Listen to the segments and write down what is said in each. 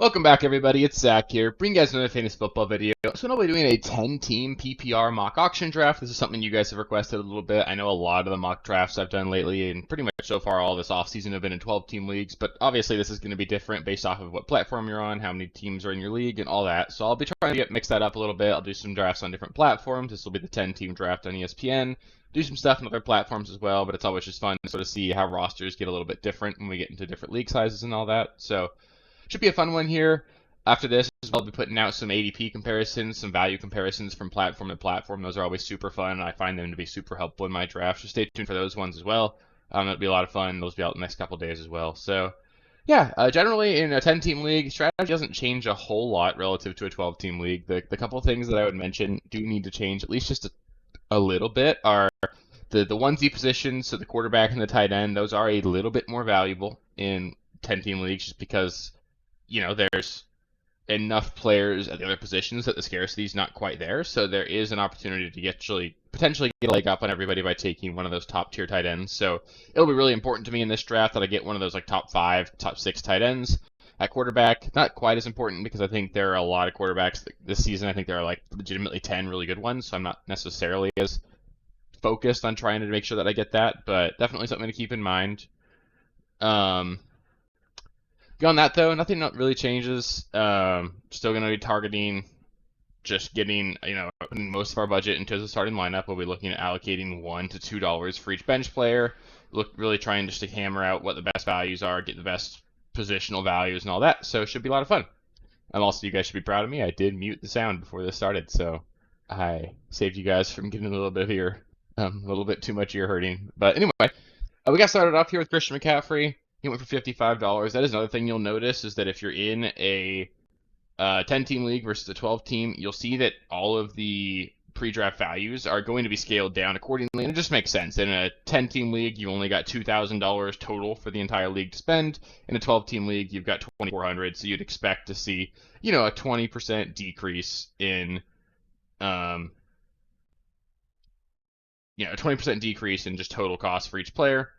Welcome back, everybody. It's Zach here, bringing you guys another fantasy football video. So I'll be doing a 10-team PPR mock auction draft. This is something you guys have requested a little bit. I know a lot of the mock drafts I've done lately, and pretty much so far all this offseason have been in 12-team leagues, but obviously this is going to be different based off of what platform you're on, how many teams are in your league, and all that. So I'll be trying to mix that up a little bit. I'll do some drafts on different platforms. This will be the 10-team draft on ESPN. Do some stuff on other platforms as well, but it's always just fun to sort of see how rosters get a little bit different when we get into different league sizes and all that. So should be a fun one here. After this, I'll be putting out some ADP comparisons, some value comparisons from platform to platform. Those are always super fun, and I find them to be super helpful in my draft. So stay tuned for those ones as well. It'll be a lot of fun. Those will be out in the next couple days as well. So, yeah, generally in a 10-team league, strategy doesn't change a whole lot relative to a 12-team league. The couple of things that I would mention do need to change at least just a little bit are the onesie positions, so the quarterback and the tight end. Those are a little bit more valuable in 10-team leagues just because, there's enough players at the other positions that the scarcity is not quite there. So there is an opportunity to potentially get a leg up on everybody by taking one of those top tier tight ends. So it'll be really important to me in this draft that I get one of those like top 5, top 6 tight ends. At quarterback, not quite as important because I think there are a lot of quarterbacks this season. I think there are like legitimately 10 really good ones. So I'm not necessarily as focused on trying to make sure that I get that, but definitely something to keep in mind. Beyond that, though, nothing really changes. Still going to be targeting just getting, putting most of our budget into the starting lineup. We'll be looking at allocating $1 to $2 for each bench player. Really trying just to hammer out what the best values are, get the best positional values and all that. So it should be a lot of fun. Also, you guys should be proud of me. I did mute the sound before this started, so I saved you guys from getting a little bit of a little bit too much ear hurting. But anyway, we got started off here with Christian McCaffrey. He went for $55. That is another thing you'll notice is that if you're in a 10-team league versus a 12-team, you'll see that all of the pre-draft values are going to be scaled down accordingly, and it just makes sense. In a 10-team league, you only got $2,000 total for the entire league to spend. In a 12-team league, you've got $2,400, so you'd expect to see, a 20% decrease in, a 20% decrease in just total cost for each player.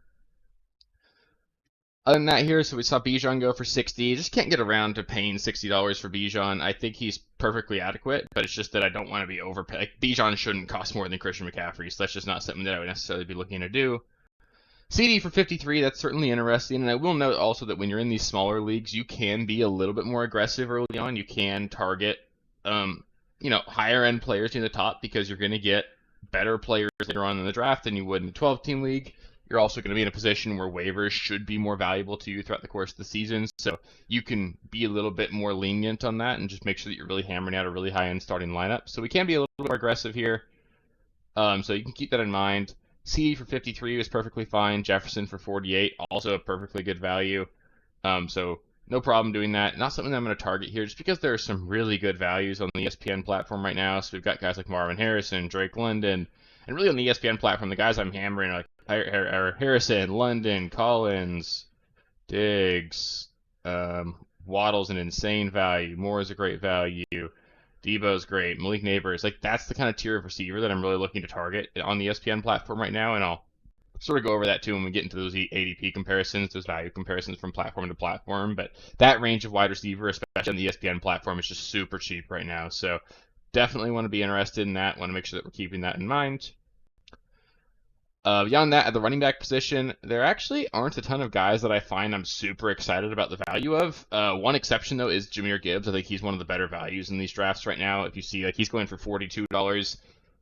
Other than that here, so we saw Bijan go for $60. Just can't get around to paying $60 for Bijan. I think he's perfectly adequate, but it's just that I don't want to be overpaid. Like, Bijan shouldn't cost more than Christian McCaffrey, so that's just not something that I would necessarily be looking to do. CD for $53, that's certainly interesting, and I will note also that when you're in these smaller leagues, you can be a little bit more aggressive early on. You can target, higher end players near the top because you're going to get better players later on in the draft than you would in a 12-team league. You're also going to be in a position where waivers should be more valuable to you throughout the course of the season. So you can be a little bit more lenient on that and just make sure that you're really hammering out a really high-end starting lineup. So we can be a little bit more aggressive here. So you can keep that in mind. C for 53 was perfectly fine. Jefferson for 48, also a perfectly good value. So no problem doing that. Not something that I'm going to target here just because there are some really good values on the ESPN platform right now. So we've got guys like Marvin Harrison, Drake London, and really on the ESPN platform, the guys I'm hammering are like Harrison, London, Collins, Diggs, Waddle's an insane value. Moore is a great value. Debo's great. Malik Neighbors, like that's the kind of tier of receiver that I'm really looking to target on the ESPN platform right now, and I'll sort of go over that too when we get into those ADP comparisons, those value comparisons from platform to platform. But that range of wide receiver, especially on the ESPN platform, is just super cheap right now. So definitely want to be interested in that. Want to make sure that we're keeping that in mind. Beyond that, at the running back position, there actually aren't a ton of guys that I find I'm super excited about the value of. One exception, though, is Jahmyr Gibbs. I think he's one of the better values in these drafts right now. If you see, he's going for $42.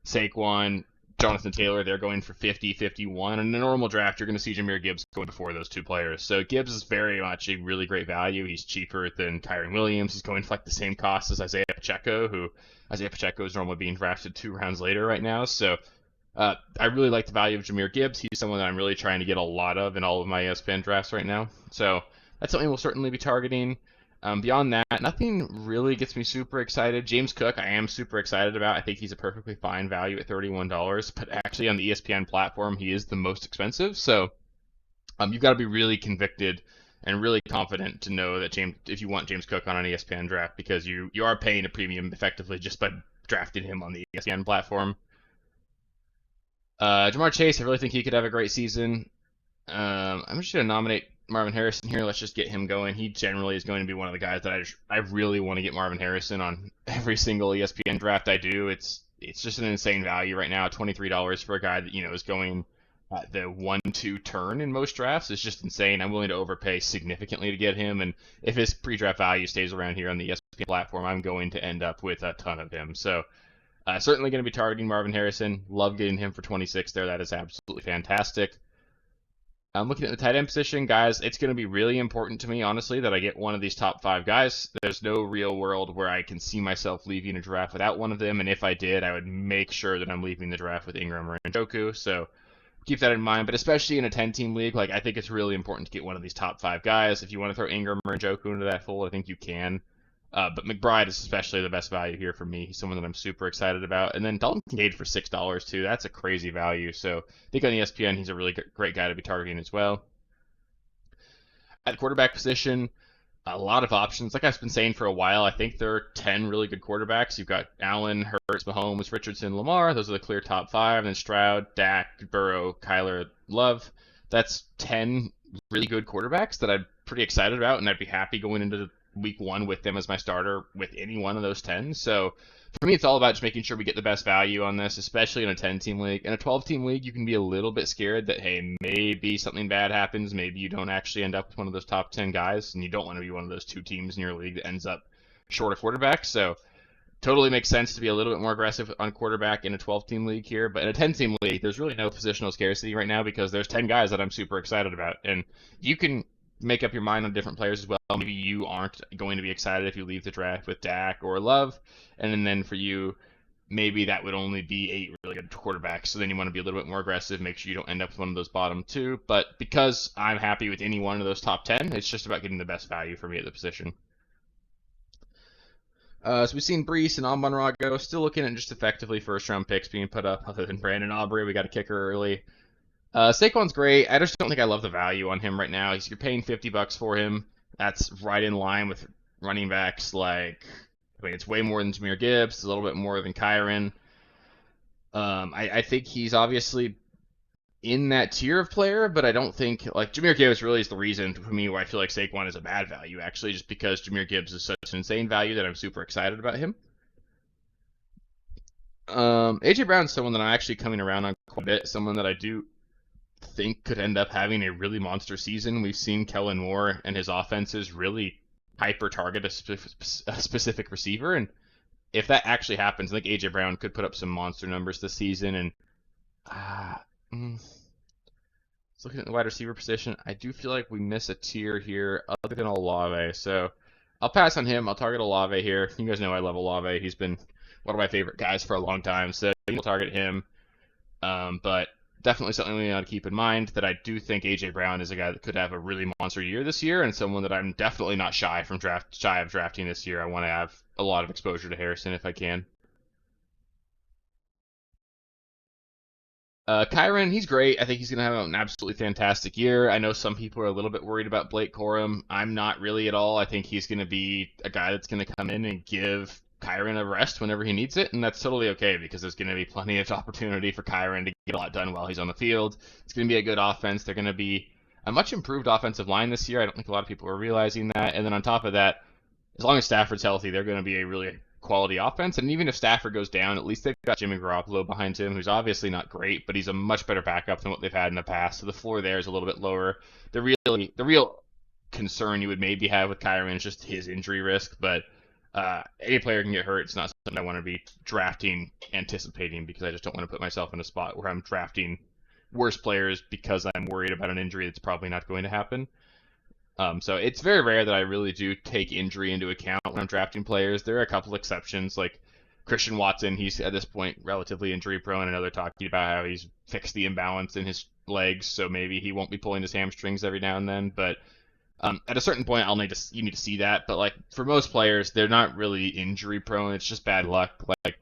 Saquon, Jonathan Taylor, they're going for $50, $51. In a normal draft, you're going to see Jahmyr Gibbs going before those two players. So Gibbs is very much a really great value. He's cheaper than Kyren Williams. He's going for like the same cost as Isaiah Pacheco, who Isaiah Pacheco is normally being drafted 2 rounds later right now. So I really like the value of Jahmyr Gibbs. He's someone that I'm really trying to get a lot of in all of my ESPN drafts right now. So that's something we'll certainly be targeting. Beyond that, nothing really gets me super excited. James Cook, I am super excited about. I think he's a perfectly fine value at $31, but actually on the ESPN platform, he is the most expensive. So you've got to be really convicted and really confident to know that if you want James Cook on an ESPN draft, because you are paying a premium effectively just by drafting him on the ESPN platform. Jamar Chase, I really think he could have a great season. I'm just going to Marvin Harrison here. Let's just get him going. He generally is going to be one of the guys that I really want to get Marvin Harrison on every single ESPN draft I do. It's just an insane value right now. $23 for a guy that is going at the 1-2 turn in most drafts is just insane. I'm willing to overpay significantly to get him, and if his pre-draft value stays around here on the ESPN platform, I'm going to end up with a ton of him. So certainly going to be targeting Marvin Harrison. Love getting him for 26 there. That is absolutely fantastic. I'm looking at the tight end position, guys. It's going to be really important to me, honestly, that I get one of these top 5 guys. There's no real world where I can see myself leaving a draft without one of them, and if I did, I would make sure that I'm leaving the draft with Ingram or Njoku. So keep that in mind. But especially in a 10-team league, I think it's really important to get one of these top 5 guys. If you want to throw Ingram or Njoku into that fold, I think you can. But McBride is especially the best value here for me. He's someone that I'm super excited about. And then Dalton Kincaid for $6 too. That's a crazy value. So I think on ESPN, he's a really great guy to be targeting as well. At the quarterback position, a lot of options. Like I've been saying for a while, I think there are 10 really good quarterbacks. You've got Allen, Hurts, Mahomes, Richardson, Lamar. Those are the clear top 5. And then Stroud, Dak, Burrow, Kyler, Love. That's 10 really good quarterbacks that I'm pretty excited about, and I'd be happy going into week 1 with them as my starter with any one of those 10. So for me, it's all about just making sure we get the best value on this, especially in a 10-team league. In a 12-team league, you can be a little bit scared that, hey, maybe something bad happens. Maybe you don't actually end up with one of those top 10 guys, and you don't want to be one of those 2 teams in your league that ends up short of quarterback. So totally makes sense to be a little bit more aggressive on quarterback in a 12-team league here. But in a 10-team league, there's really no positional scarcity right now because there's 10 guys that I'm super excited about. And you can make up your mind on different players as well. Maybe you aren't going to be excited if you leave the draft with Dak or Love. And then for you, maybe that would only be 8 really good quarterbacks. So then you want to be a little bit more aggressive, make sure you don't end up with one of those bottom 2. But because I'm happy with any one of those top 10, it's just about getting the best value for me at the position. So we've seen Brees and Amon-Ra go. Still looking at just effectively first-round picks being put up other than Brandon Aubrey. We got a kicker early. Saquon's great. I just don't think I love the value on him right now. You're paying $50 for him. That's right in line with running backs it's way more than Jahmyr Gibbs. It's a little bit more than Kyren. I think he's obviously in that tier of player, but I don't think Jahmyr Gibbs really is the reason for me why I feel like Saquon is a bad value, actually, just because Jahmyr Gibbs is such an insane value that I'm super excited about him. AJ Brown's someone that I'm actually coming around on quite a bit, someone that I do think could end up having a really monster season. We've seen Kellen Moore and his offenses really hyper target a specific receiver, and if that actually happens, I think AJ Brown could put up some monster numbers this season. And looking at the wide receiver position, I do feel like we miss a tier here other than Olave, so I'll pass on him. I'll target Olave here. You guys know I love Olave. He's been one of my favorite guys for a long time, so we'll target him. But definitely something we ought to keep in mind, that I do think AJ Brown is a guy that could have a really monster year this year, and someone that I'm definitely not shy of drafting this year. I want to have a lot of exposure to Harrison if I can. Kyren, he's great. I think he's going to have an absolutely fantastic year. I know some people are a little bit worried about Blake Corum. I'm not really at all. I think he's going to be a guy that's going to come in and give Kyren a rest whenever he needs it, and that's totally okay because there's going to be plenty of opportunity for Kyren to get a lot done while he's on the field. It's going to be a good offense. They're going to be a much improved offensive line this year. I don't think a lot of people are realizing that. And then on top of that, as long as Stafford's healthy, they're going to be a really quality offense. And even if Stafford goes down, at least they've got Jimmy Garoppolo behind him, who's obviously not great, but he's a much better backup than what they've had in the past. So the floor there is a little bit lower. The real concern you would maybe have with Kyren is just his injury risk, but any player can get hurt. It's not something I want to be drafting anticipating, because I just don't want to put myself in a spot where I'm drafting worse players because I'm worried about an injury that's probably not going to happen. So it's very rare that I really do take injury into account when I'm drafting players. There are a couple exceptions, like Christian Watson. He's at this point relatively injury prone. I know they're talking about how he's fixed the imbalance in his legs, so maybe he won't be pulling his hamstrings every now and then. But at a certain point, you need to see that. But like for most players, they're not really injury prone. It's just bad luck. Like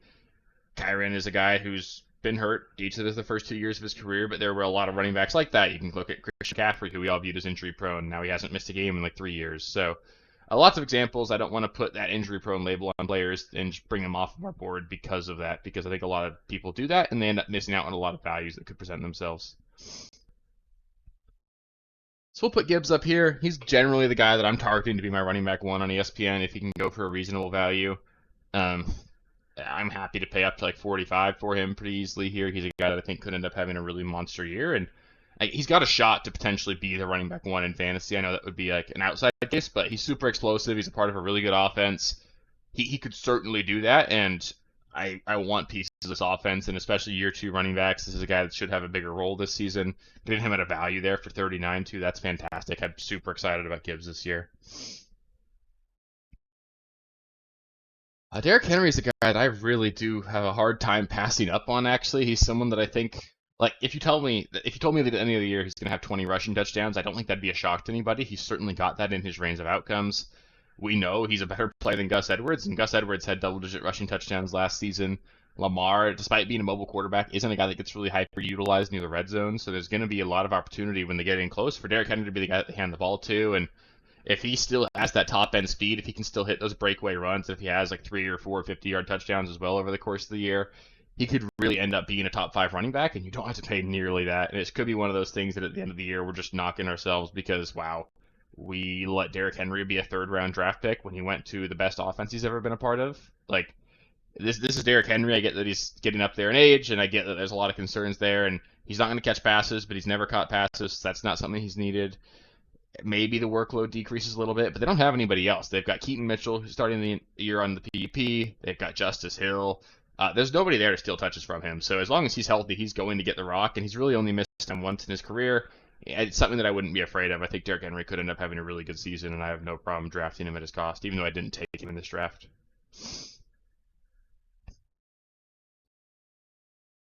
Kyren is a guy who's been hurt each of the first 2 years of his career, but there were a lot of running backs like that. You can look at Christian McCaffrey, who we all viewed as injury prone. Now he hasn't missed a game in like 3 years. So lots of examples. I don't want to put that injury prone label on players and just bring them off of our board because of that, because I think a lot of people do that and they end up missing out on a lot of values that could present themselves. So we'll put Gibbs up here. He's generally the guy that I'm targeting to be my running back one on ESPN if he can go for a reasonable value. Um, I'm happy to pay up to like 45 for him pretty easily here. He's a guy that I think could end up having a really monster year, and he's got a shot to potentially be the running back one in fantasy. I know that would be like an outside case, but he's super explosive. He's a part of a really good offense. He could certainly do that, and I want pieces of this offense, and especially year two running backs. This is a guy that should have a bigger role this season. Getting him at a value there for 39 too, that's fantastic. I'm super excited about Gibbs this year. Derrick Henry is a guy that I really do have a hard time passing up on. Actually, he's someone that I think, like, if you told me that at the end of the year he's going to have 20 rushing touchdowns, I don't think that'd be a shock to anybody. He's certainly got that in his range of outcomes. We know he's a better player than Gus Edwards, and Gus Edwards had double-digit rushing touchdowns last season. Lamar, despite being a mobile quarterback, isn't a guy that gets really hyper-utilized near the red zone, so there's going to be a lot of opportunity when they get in close for Derrick Henry to be the guy that they hand the ball to, and if he still has that top end speed, if he can still hit those breakaway runs, if he has like 3 or 4 50-yard touchdowns as well over the course of the year, he could really end up being a top 5 running back, and you don't have to pay nearly that. And it could be one of those things that at the end of the year we're just knocking ourselves because, wow, we let Derrick Henry be a 3rd-round draft pick when he went to the best offense he's ever been a part of. Like, this is Derrick Henry. I get that he's getting up there in age, and I get that there's a lot of concerns there, and he's not going to catch passes, but he's never caught passes. So that's not something he's needed. Maybe the workload decreases a little bit, but they don't have anybody else. They've got Keaton Mitchell who's starting the year on the PEP. They've got Justice Hill. There's nobody there to steal touches from him. So as long as he's healthy, he's going to get the rock, and he's really only missed him once in his career. It's something that I wouldn't be afraid of. I think Derrick Henry could end up having a really good season, and I have no problem drafting him at his cost, even though I didn't take him in this draft.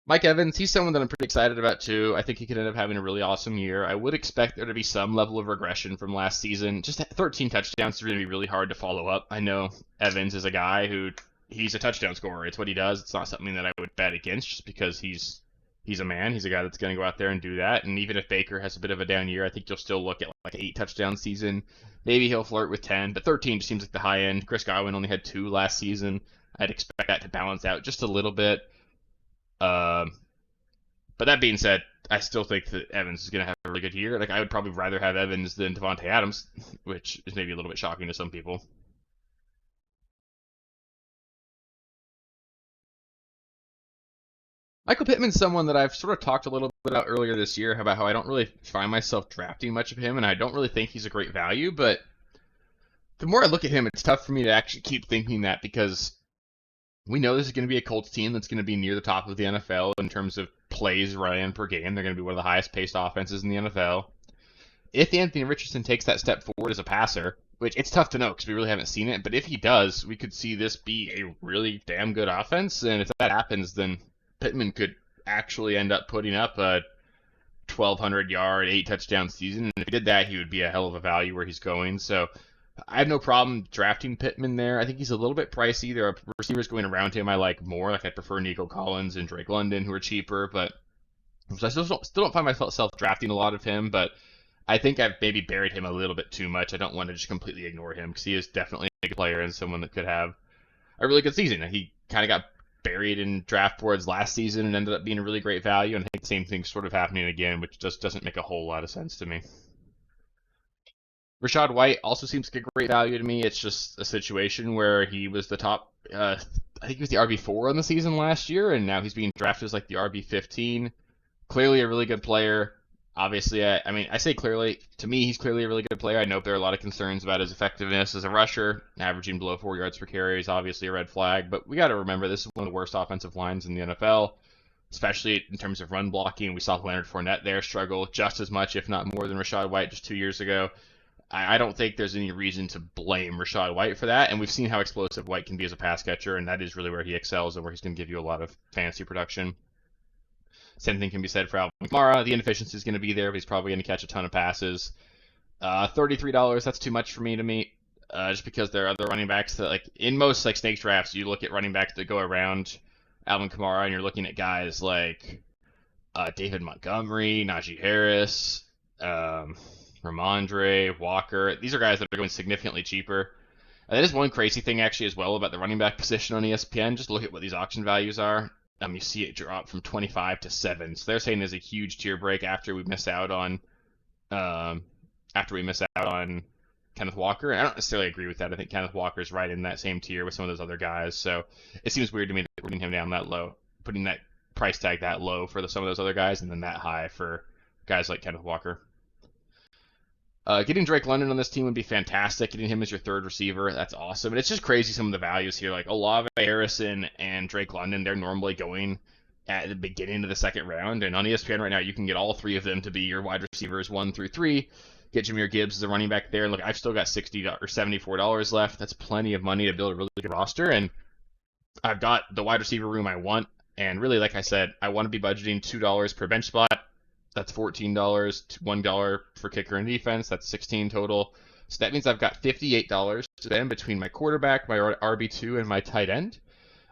Mike Evans, he's someone that I'm pretty excited about too. I think he could end up having a really awesome year. I would expect there to be some level of regression from last season. Just 13 touchdowns is going to be really hard to follow up. I know Evans is a guy who he's a touchdown scorer. It's what he does. It's not something that I would bet against just because he's a man. He's a guy that's going to go out there and do that. And even if Baker has a bit of a down year, I think you'll still look at like an 8 touchdown season. Maybe he'll flirt with 10, but 13 just seems like the high end. Chris Godwin only had 2 last season. I'd expect that to balance out just a little bit. Um, but that being said, I still think that Evans is going to have a really good year. Like I would probably rather have Evans than Devontae Adams, which is maybe a little bit shocking to some people. Michael Pittman's someone that I've sort of talked a little bit about earlier this year about how I don't really find myself drafting much of him, and I don't really think he's a great value. But the more I look at him, it's tough for me to actually keep thinking that because we know this is going to be a Colts team that's going to be near the top of the NFL in terms of plays ran per game. They're going to be one of the highest paced offenses in the NFL. If Anthony Richardson takes that step forward as a passer, which it's tough to know because we really haven't seen it, but if he does, we could see this be a really damn good offense. And if that happens, then Pittman could actually end up putting up a 1,200-yard, 8 touchdown season. And if he did that, he would be a hell of a value where he's going. So I have no problem drafting Pittman there. I think he's a little bit pricey. There are receivers going around him I like more. Like I prefer Nico Collins and Drake London, who are cheaper. But so I still don't find myself drafting a lot of him. But I think I've maybe buried him a little bit too much. I don't want to just completely ignore him because he is definitely a good player and someone that could have a really good season. He kind of got buried in draft boards last season and ended up being a really great value. And I think the same thing's sort of happening again, which just doesn't make a whole lot of sense to me. Rashad White also seems like a great value to me. It's just a situation where he was the top, I think he was the RB4 on the season last year, and now he's being drafted as like the RB15. Clearly a really good player. Obviously, I mean, I say clearly, to me, he's clearly a really good player. I know there are a lot of concerns about his effectiveness as a rusher. Averaging below 4 yards per carry is obviously a red flag, but we got to remember this is one of the worst offensive lines in the NFL, especially in terms of run blocking. We saw Leonard Fournette there struggle just as much, if not more, than Rashad White just 2 years ago. I don't think there's any reason to blame Rashad White for that, and we've seen how explosive White can be as a pass catcher, and that is really where he excels and where he's going to give you a lot of fantasy production. Same thing can be said for Alvin Kamara. The inefficiency is going to be there, but he's probably going to catch a ton of passes. $33, that's too much for me, just because there are other running backs that, like, in most like snake drafts, you look at running backs that go around Alvin Kamara, and you're looking at guys like David Montgomery, Najee Harris, Ramondre, Walker. These are guys that are going significantly cheaper. That is one crazy thing actually as well about the running back position on ESPN. Just look at what these auction values are. You see it drop from 25 to 7. So they're saying there's a huge tier break after we miss out on after we miss out on Kenneth Walker. And I don't necessarily agree with that. I think Kenneth Walker's right in that same tier with some of those other guys. So it seems weird to me that putting him down that low, putting that price tag that low for some of those other guys, and then that high for guys like Kenneth Walker. Getting Drake London on this team would be fantastic. Getting him as your third receiver, that's awesome. And it's just crazy some of the values here. Like Olave, Harrison, and Drake London, they're normally going at the beginning of the second round. And on ESPN right now, you can get all three of them to be your wide receivers 1 through 3. Get Jahmyr Gibbs as a running back there. Look, I've still got $60 or $74 left. That's plenty of money to build a really good roster. And I've got the wide receiver room I want. And really, like I said, I want to be budgeting $2 per bench spot. That's $14, $1 for kicker and defense. That's $16 total. So that means I've got $58 to spend between my quarterback, my RB2, and my tight end.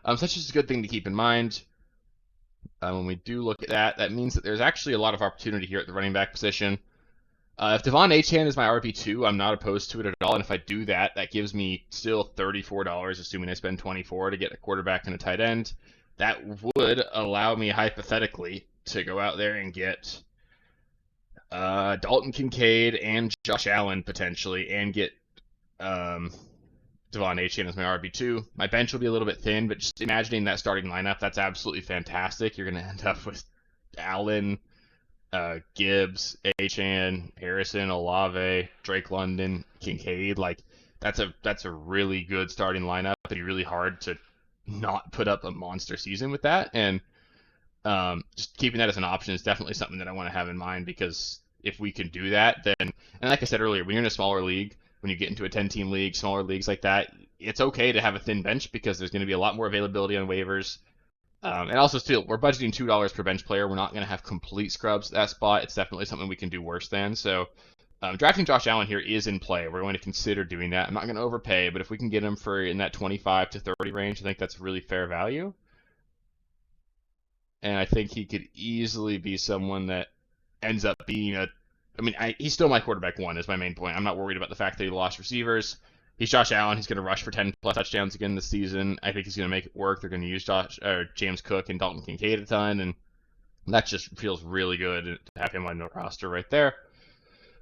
So that's just a good thing to keep in mind. When we do look at that, that means that there's actually a lot of opportunity here at the running back position. If Devon Achane is my RB2, I'm not opposed to it at all. And if I do that, that gives me still $34, assuming I spend $24 to get a quarterback and a tight end. That would allow me, hypothetically, to go out there and get Dalton Kincaid and Josh Allen potentially, and get Devon Achane as my RB2. My bench will be a little bit thin, but just imagining that starting lineup, that's absolutely fantastic. You're going to end up with Allen, Gibbs, Achane, Harrison, Olave, Drake London, Kincaid. Like that's a really good starting lineup. It'd be really hard to not put up a monster season with that, and just keeping that as an option is definitely something that I want to have in mind, because if we can do that, then, and like I said earlier, when you're in a smaller league, when you get into a 10-team league, smaller leagues like that, it's okay to have a thin bench because there's going to be a lot more availability on waivers. And also, still, we're budgeting $2 per bench player. We're not going to have complete scrubs at that spot. It's definitely something we can do worse than. So drafting Josh Allen here is in play. We're going to consider doing that. I'm not going to overpay, but if we can get him for in that 25 to 30 range, I think that's really fair value. And I think he could easily be someone that ends up being he's still my quarterback 1 is my main point. I'm not worried about the fact that he lost receivers. He's Josh Allen. He's going to rush for 10 plus touchdowns again this season. I think he's going to make it work. They're going to use James Cook and Dalton Kincaid a ton, and that just feels really good to have him on the roster right there.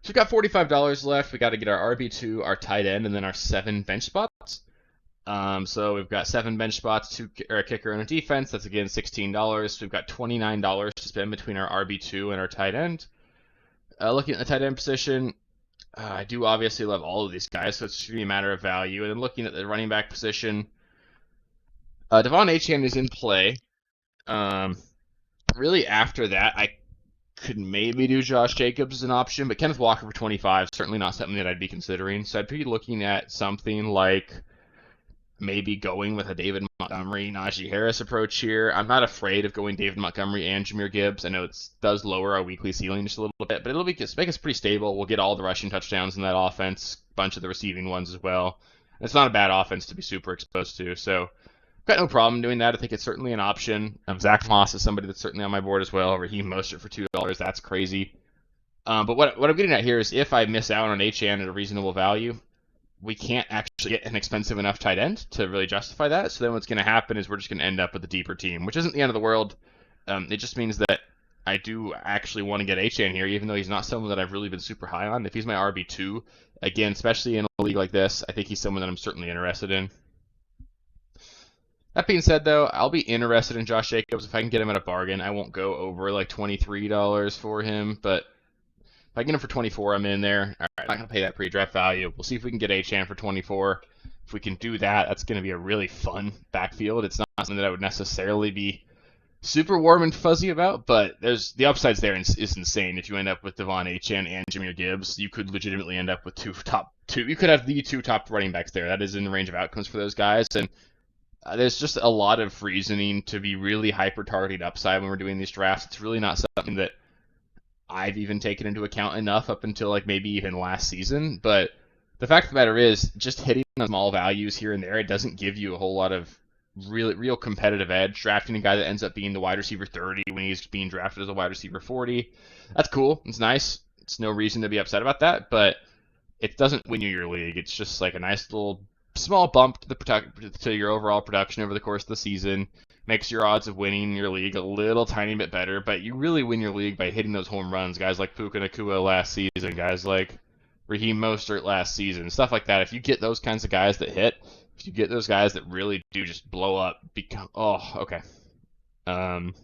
So we've got $45 left. We got to get our RB2, our tight end, and then our 7 bench spots. So we've got 7 bench spots, a kicker and a defense. That's again $16. So we've got $29 to spend between our RB2 and our tight end. Looking at the tight end position, I do obviously love all of these guys, so it's just going to be a matter of value. And then looking at the running back position, Devon Achane is in play. Really after that, I could maybe do Josh Jacobs as an option, but Kenneth Walker for 25 is certainly not something that I'd be considering. So I'd be looking at something like maybe going with a David Montgomery, Najee Harris approach here. I'm not afraid of going David Montgomery and Jahmyr Gibbs. I know it does lower our weekly ceiling just a little bit, but it'll make us pretty stable. We'll get all the rushing touchdowns in that offense, a bunch of the receiving ones as well. It's not a bad offense to be super exposed to, so I've got no problem doing that. I think it's certainly an option. Zach Moss is somebody that's certainly on my board as well. Raheem Mostert for $2, that's crazy. But what I'm getting at here is if I miss out on Achane at a reasonable value, we can't actually get an expensive enough tight end to really justify that. So then what's going to happen is we're just going to end up with a deeper team, which isn't the end of the world. It just means that I do actually want to get Achane here, even though he's not someone that I've really been super high on. If he's my RB2, again, especially in a league like this, I think he's someone that I'm certainly interested in. That being said, though, I'll be interested in Josh Jacobs if I can get him at a bargain. I won't go over like $23 for him, but if I get him for 24, I'm in there. All right, I'm not going to pay that pre-draft value. We'll see if we can get Achane for 24. If we can do that, that's going to be a really fun backfield. It's not something that I would necessarily be super warm and fuzzy about, but there's the upsides there is insane. If you end up with Devon Achane and Jahmyr Gibbs, you could legitimately end up with you could have the 2 top running backs there. That is in the range of outcomes for those guys, and there's just a lot of reasoning to be really hyper-targeting upside when we're doing these drafts. It's really not something that I've even taken into account enough up until like maybe even last season. But the fact of the matter is, just hitting on small values here and there, it doesn't give you a whole lot of real competitive edge. Drafting a guy that ends up being the wide receiver 30 when he's being drafted as a wide receiver 40, that's cool. It's nice. It's no reason to be upset about that, but it doesn't win you your league. It's just like a nice little small bump to your overall production over the course of the season. Makes your odds of winning your league a little tiny bit better, but you really win your league by hitting those home runs. Guys like Puka Nacua last season, guys like Raheem Mostert last season, stuff like that. If you get those kinds of guys that hit, if you get those guys that really do just blow up, become okay. Um,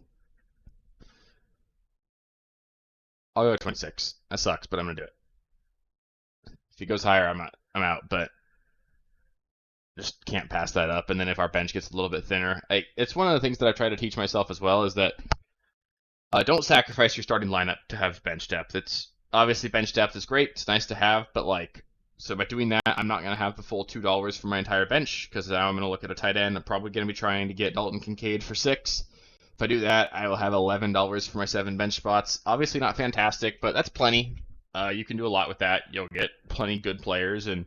I'll go 26. That sucks, but I'm gonna do it. If he goes higher, I'm out. But just can't pass that up. And then if our bench gets a little bit thinner, it's one of the things that I try to teach myself as well is that don't sacrifice your starting lineup to have bench depth. It's obviously bench depth is great. It's nice to have, but so by doing that, I'm not going to have the full $2 for my entire bench because now I'm going to look at a tight end. I'm probably going to be trying to get Dalton Kincaid for 6. If I do that, I will have $11 for my 7 bench spots. Obviously not fantastic, but that's plenty. You can do a lot with that. You'll get plenty good players, and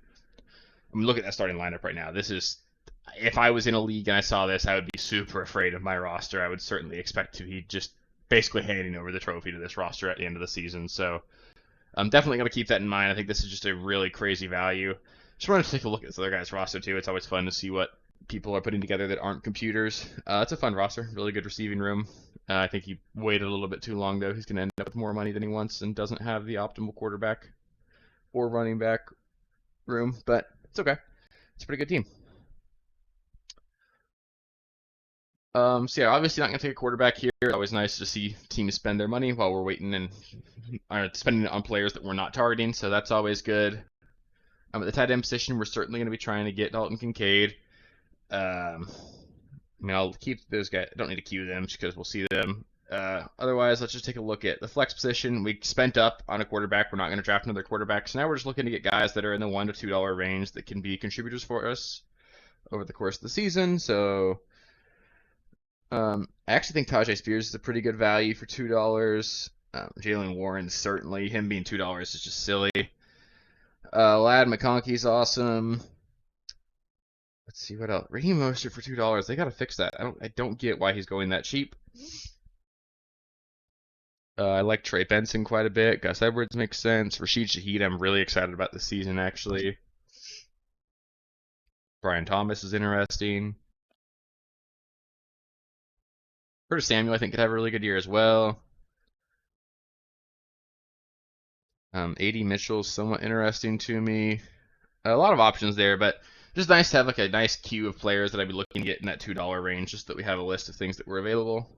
I mean, look at that starting lineup right now. This is, if I was in a league and I saw this, I would be super afraid of my roster. I would certainly expect to be just basically handing over the trophy to this roster at the end of the season. So I'm definitely going to keep that in mind. I think this is just a really crazy value. Just wanted to take a look at this other guy's roster too. It's always fun to see what people are putting together that aren't computers. It's a fun roster, really good receiving room. I think he waited a little bit too long though. He's going to end up with more money than he wants and doesn't have the optimal quarterback or running back room, but it's okay. It's a pretty good team. So yeah, obviously not gonna take a quarterback here. It's always nice to see teams spend their money while we're waiting and spending it on players that we're not targeting. So that's always good. At the tight end position, we're certainly gonna be trying to get Dalton Kincaid. I mean, I'll keep those guys. I don't need to queue them just because we'll see them. Otherwise, let's just take a look at the flex position. We spent up on a quarterback. We're not going to draft another quarterback. So now we're just looking to get guys that are in the $1 to $2 range that can be contributors for us over the course of the season. So I actually think Tajay Spears is a pretty good value for $2. Jalen Warren, certainly. Him being $2 is just silly. Lad McConkey's awesome. Let's see what else. Raheem Mostert for $2. They gotta fix that. I don't get why he's going that cheap. I like Trey Benson quite a bit. Gus Edwards makes sense. Rashid Shaheed, I'm really excited about this season actually. Brian Thomas is interesting. Curtis Samuel, I think, could have a really good year as well. A.D. Mitchell's somewhat interesting to me. A lot of options there, but just nice to have like a nice queue of players that I'd be looking to get in that $2 range, just that we have a list of things that were available.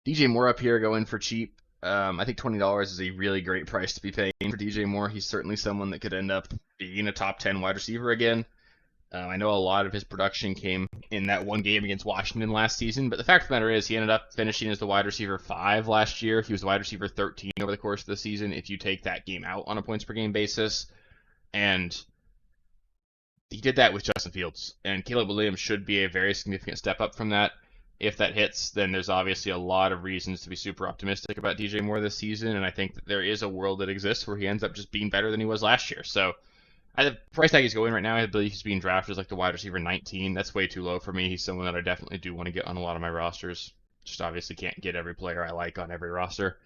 DJ Moore up here going for cheap. I think $20 is a really great price to be paying for DJ Moore. He's certainly someone that could end up being a top 10 wide receiver again. I know a lot of his production came in that one game against Washington last season, but the fact of the matter is he ended up finishing as the wide receiver 5 last year. He was the wide receiver 13 over the course of the season if you take that game out on a points per game basis. And he did that with Justin Fields. And Caleb Williams should be a very significant step up from that. If that hits, then there's obviously a lot of reasons to be super optimistic about DJ Moore this season. And I think that there is a world that exists where he ends up just being better than he was last year. So the price tag he's going right now, I believe he's being drafted as like the wide receiver 19. That's way too low for me. He's someone that I definitely do want to get on a lot of my rosters. Just obviously can't get every player I like on every roster.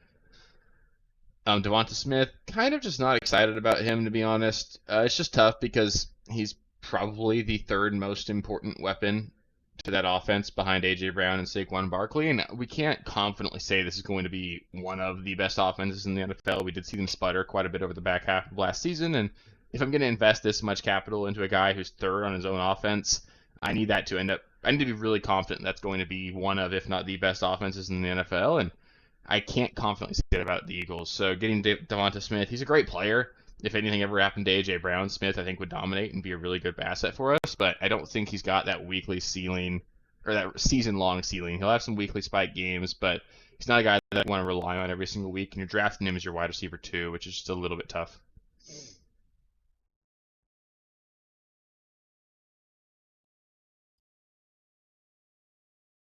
Devonta Smith, kind of just not excited about him, to be honest. It's just tough because he's probably the third most important weapon to that offense behind A.J. Brown and Saquon Barkley, and we can't confidently say this is going to be one of the best offenses in the NFL. We did see them sputter quite a bit over the back half of last season, and if I'm going to invest this much capital into a guy who's third on his own offense, I need to be really confident that's going to be one of, if not the best offenses in the NFL, and I can't confidently say that about the Eagles. So getting Devonta Smith, he's a great player. If anything ever happened to A.J. Brown, Smith, I think, would dominate and be a really good asset for us, but I don't think he's got that weekly ceiling, or that season-long ceiling. He'll have some weekly spike games, but he's not a guy that I want to rely on every single week, and you're drafting him as your wide receiver too, which is just a little bit tough.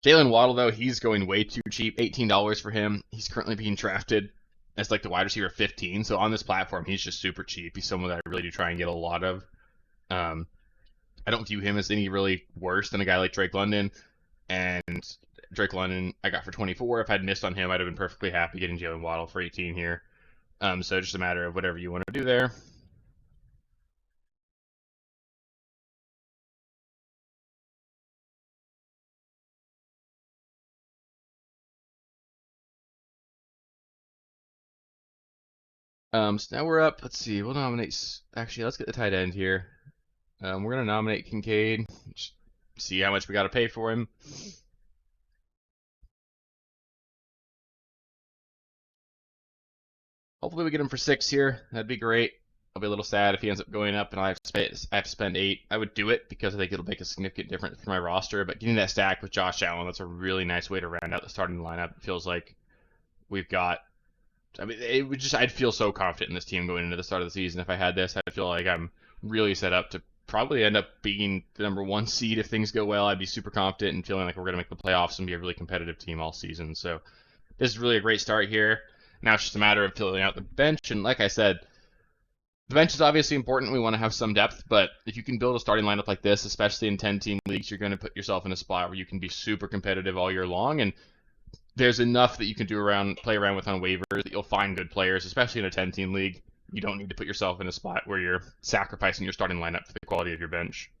Jalen Waddle, though, he's going way too cheap. $18 for him. He's currently being drafted as like the wide receiver 15. So on this platform, he's just super cheap. He's someone that I really do try and get a lot of. Um, I don't view him as any really worse than a guy like Drake London. And Drake London, I got for 24. If I'd missed on him, I'd have been perfectly happy getting Jalen Waddle for 18 here. So just a matter of whatever you want to do there. So now we're up. Let's see. We'll nominate. Actually, let's get the tight end here. We're gonna nominate Kincaid. Just see how much we got to pay for him. Hopefully we get him for 6 here. That'd be great. I'll be a little sad if he ends up going up and I have to spend 8. I would do it because I think it'll make a significant difference for my roster. But getting that stack with Josh Allen, that's a really nice way to round out the starting lineup. It feels like we've got. I mean, it would just. I'd feel so confident in this team going into the start of the season if I had this. I feel like I'm really set up to probably end up being the number 1 seed if things go well. I'd be super confident and feeling like we're going to make the playoffs and be a really competitive team all season. So this is really a great start here. Now it's just a matter of filling out the bench. And like I said, the bench is obviously important. We want to have some depth, but if you can build a starting lineup like this, especially in 10-team leagues, you're going to put yourself in a spot where you can be super competitive all year long. And there's enough that you can play around with on waivers that you'll find good players, especially in a 10-team league. You don't need to put yourself in a spot where you're sacrificing your starting lineup for the quality of your bench.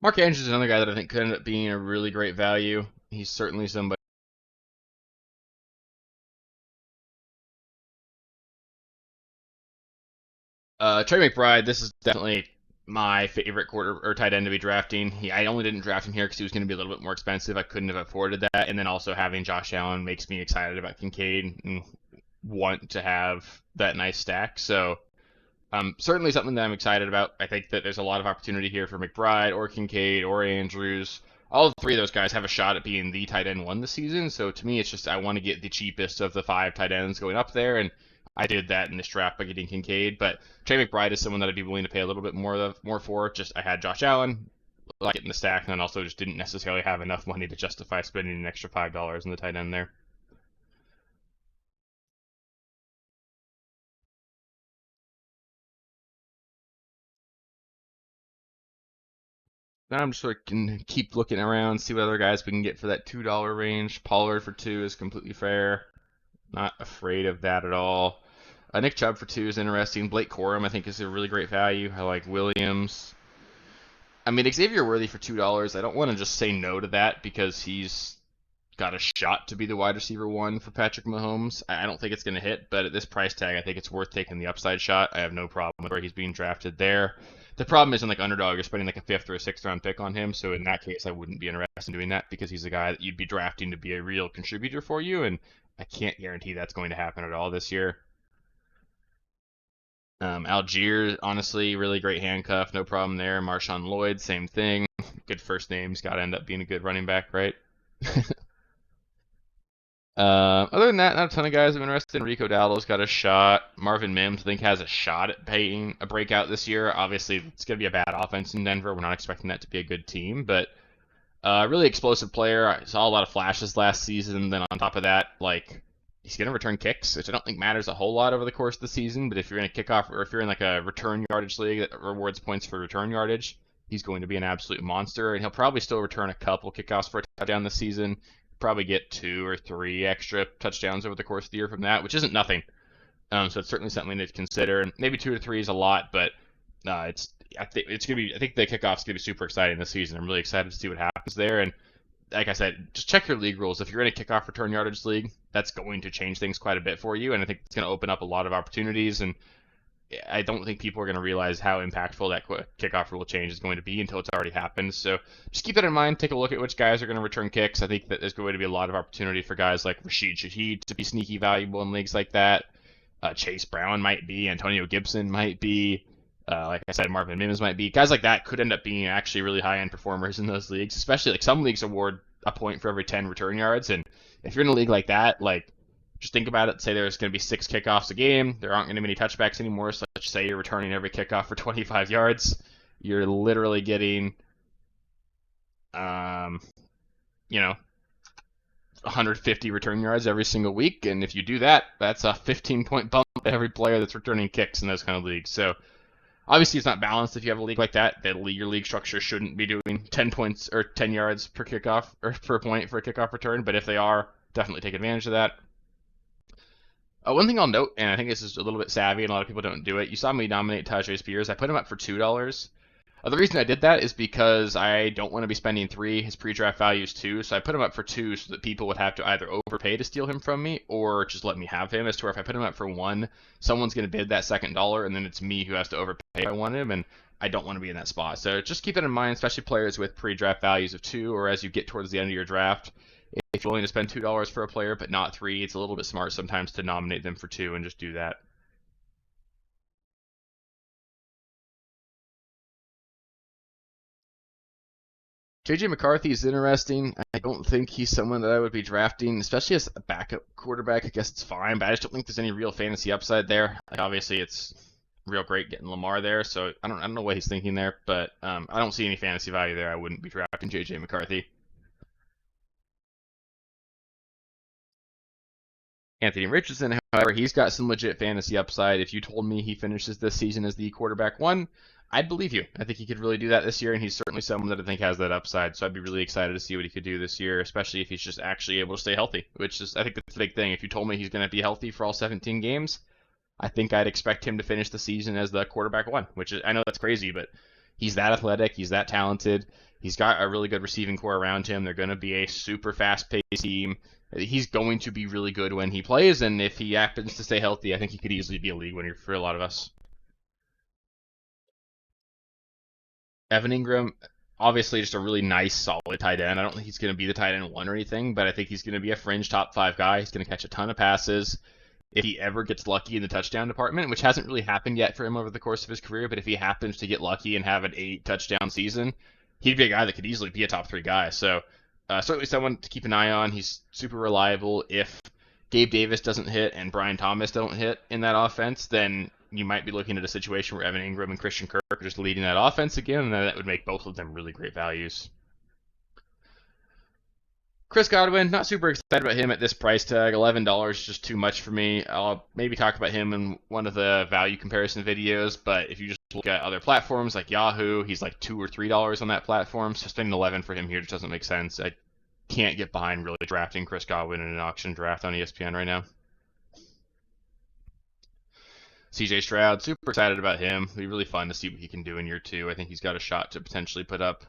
Mark Andrews is another guy that I think could end up being a really great value. He's certainly somebody. Trey McBride, this is definitely my favorite quarter or tight end to be drafting. I only didn't draft him here because he was going to be a little bit more expensive. I couldn't have afforded that, and then also having Josh Allen makes me excited about Kincaid and want to have that nice stack. So certainly something that I'm excited about. I think that there's a lot of opportunity here for McBride or Kincaid or Andrews. All 3 of those guys have a shot at being the tight end 1 this season. So to me, it's just I want to get the cheapest of the 5 tight ends going up there, and I did that in this draft by getting Kincaid. But Trey McBride is someone that I'd be willing to pay a little bit more for. Just I had Josh Allen, like it in the stack, and then also just didn't necessarily have enough money to justify spending an extra $5 in the tight end there. Now I'm just sort of keep looking around, see what other guys we can get for that $2 range. Pollard for 2 is completely fair. Not afraid of that at all. Nick Chubb for 2 is interesting. Blake Corum I think is a really great value. I like Williams. I mean Xavier Worthy for $2. I don't want to just say no to that because he's got a shot to be the wide receiver 1 for Patrick Mahomes. I don't think it's going to hit, but at this price tag, I think it's worth taking the upside shot. I have no problem with where he's being drafted there. The problem is in like underdog, you're spending like a 5th or a 6th round pick on him. So in that case, I wouldn't be interested in doing that because he's a guy that you'd be drafting to be a real contributor for you, and I can't guarantee that's going to happen at all this year. Algier, honestly, really great handcuff, no problem there. Marshawn Lloyd, same thing. Good first name's got to end up being a good running back, right? Other than that, not a ton of guys I'm interested in. Rico Dowdle's got a shot. Marvin Mims, I think, has a shot at paying a breakout this year. Obviously, it's going to be a bad offense in Denver. We're not expecting that to be a good team, but really explosive player. I saw a lot of flashes last season. Then on top of that, like he's going to return kicks, which I don't think matters a whole lot over the course of the season. But if you're in a kickoff or if you're in like a return yardage league that rewards points for return yardage, he's going to be an absolute monster, and he'll probably still return a couple kickoffs for a touchdown this season. Probably get 2 or 3 extra touchdowns over the course of the year from that, which isn't nothing. So it's certainly something to consider. And maybe 2 or 3 is a lot, but it's I think it's gonna be. I think the kickoff's gonna be super exciting this season. I'm really excited to see what happens there. And like I said, just check your league rules. If you're in a kickoff return yardage league, that's going to change things quite a bit for you, and I think it's going to open up a lot of opportunities. And I don't think people are going to realize how impactful that kickoff rule change is going to be until it's already happened. So just keep that in mind. Take a look at which guys are going to return kicks. I think that there's going to be a lot of opportunity for guys like Rashid Shaheed to be sneaky valuable in leagues like that. Chase Brown might be. Antonio Gibson might be. Like I said, Marvin Mims might be. Guys like that could end up being actually really high-end performers in those leagues, especially like some leagues award a point for every 10 return yards. And if you're in a league like that, like just think about it. Say there's going to be 6 kickoffs a game. There aren't going to be any touchbacks anymore. So let's say you're returning every kickoff for 25 yards. You're literally getting, um, you know, 150 return yards every single week. And if you do that, that's a 15-point bump to every player that's returning kicks in those kind of leagues. So Obviously, it's not balanced if you have a league like that. Your league structure shouldn't be doing 10 points or 10 yards per kickoff or per point for a kickoff return, but if they are, definitely take advantage of that. One thing I'll note, and I think this is a little bit savvy, and a lot of people don't do it. You saw me nominate Tajay Spears. I put him up for $2. The reason I did that is because I don't want to be spending 3. His pre-draft value is 2, so I put him up for 2 so that people would have to either overpay to steal him from me or just let me have him. As to where if I put him up for 1, someone's going to bid that second dollar, and then it's me who has to overpay if I want him, and I don't want to be in that spot. So just keep that in mind, especially players with pre-draft values of 2, or as you get towards the end of your draft. If you're willing to spend $2 for a player but not 3, it's a little bit smart sometimes to nominate them for 2 and just do that. JJ McCarthy is interesting. I don't think he's someone that I would be drafting, especially as a backup quarterback. I guess it's fine, but I just don't think there's any real fantasy upside there. Like obviously, it's real great getting Lamar there, so I don't know what he's thinking there, but I don't see any fantasy value there. I wouldn't be drafting JJ McCarthy. Anthony Richardson, however, he's got some legit fantasy upside. If you told me he finishes this season as the quarterback 1, I'd believe you. I think he could really do that this year, and he's certainly someone that I think has that upside. So I'd be really excited to see what he could do this year, especially if he's just actually able to stay healthy, which is, I think, that's the big thing. If you told me he's going to be healthy for all 17 games, I think I'd expect him to finish the season as the quarterback 1, which is, I know that's crazy, but he's that athletic, he's that talented, he's got a really good receiving core around him. They're going to be a super fast-paced team. He's going to be really good when he plays, and if he happens to stay healthy, I think he could easily be a league winner for a lot of us. Evan Ingram, obviously just a really nice, solid tight end. I don't think he's going to be the tight end 1 or anything, but I think he's going to be a fringe top 5 guy. He's going to catch a ton of passes. If he ever gets lucky in the touchdown department, which hasn't really happened yet for him over the course of his career, but if he happens to get lucky and have an 8 touchdown season, he'd be a guy that could easily be a top 3 guy. So certainly someone to keep an eye on. He's super reliable. If Gabe Davis doesn't hit and Brian Thomas don't hit in that offense, then you might be looking at a situation where Evan Ingram and Christian Kirk are just leading that offense again, and that would make both of them really great values. Chris Godwin, not super excited about him at this price tag. $11 is just too much for me. I'll maybe talk about him in one of the value comparison videos, but if you just look at other platforms like Yahoo, he's like $2 or $3 on that platform, so spending 11 for him here just doesn't make sense. I can't get behind really drafting Chris Godwin in an auction draft on ESPN right now. CJ Stroud, super excited about him. It'll be really fun to see what he can do in year 2. I think he's got a shot to potentially put up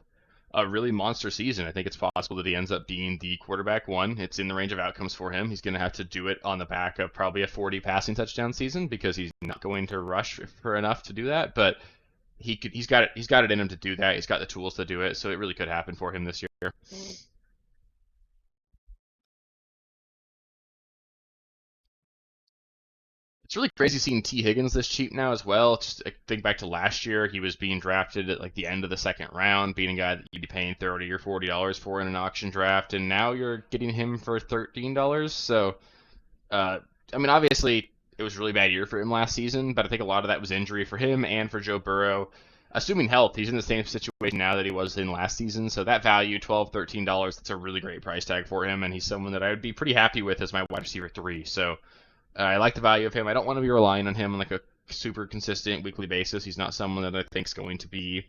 a really monster season. I think it's possible that he ends up being the quarterback 1. It's in the range of outcomes for him. He's going to have to do it on the back of probably a 40 passing touchdown season because he's not going to rush for enough to do that. But he's got it in him to do that. He's got the tools to do it. So it really could happen for him this year. It's really crazy seeing T. Higgins this cheap now as well. Just think back to last year, he was being drafted at like the end of the second round, being a guy that you'd be paying $30 or $40 for in an auction draft, and now you're getting him for $13. So, I mean, obviously it was a really bad year for him last season, but I think a lot of that was injury for him and for Joe Burrow. Assuming health, he's in the same situation now that he was in last season. So that value, $12, $13, that's a really great price tag for him, and he's someone that I would be pretty happy with as my wide receiver 3. So I like the value of him. I don't want to be relying on him on like a super consistent weekly basis. He's not someone that I think is going to be.